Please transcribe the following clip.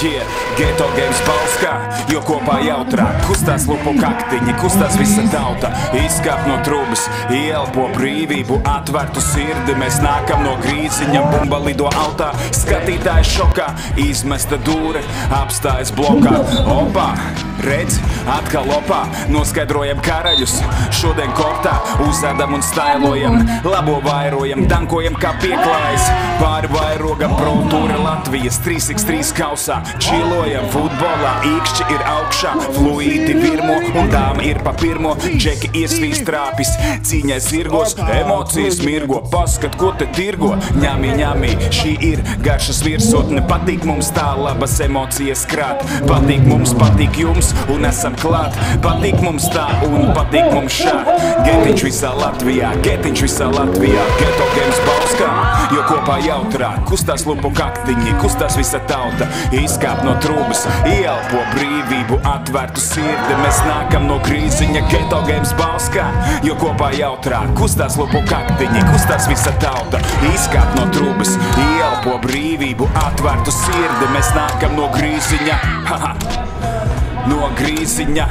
Yeah, Geto Games Bauskā, jo kopā jautrāk. Kustās lupu kaktiņi, kustās visa tauta. Izkāp no trubas, ielpo brīvību, atvērtu sirdi. Mēs nākam no grīziņa, bumba lido autā. Skatītājs šokā, izmesta dūre, apstājas blokā. Opā, redz, atkal opā, noskaidrojam karaļus. Šodien kortā uzādam un stailojam, labo vairojam, dankojam kā pieklājas. Pāri vairogam protūra Latvijas 3x3 kausā. Čilojam futbolā, īkšķi ir augšā, fluīti virmo un dāma ir pa pirmo. Džeki iesvīst trāpis, cīņai zirgos, emocijas mirgo. Paskat, ko te tirgo, ņami, ņami, šī ir garšas virsotne. Patīk mums tā labas emocijas krāt, patīk mums, patīk jums un esam klāt. Patīk mums tā un patīk mums šā. Getiņš visā Latvijā, getiņš visā Latvijā. Geto Games Bauskā, jo kopā jautrāk. Kustās lupu kaktiņi, kustās visa tauta. Izkāp no trubas, ielpo brīvību, atvērtu sirdi. Mēs nākam no grīziņa, Geto Games Bauskā, jo kopā jautrāk. Kustās lupu kaktiņi, kustās visa tauta. Izkāp no trubas, ielpo brīvību, atvērtu sirdi. Mēs nākam no grīziņa, haha, no grīziņa.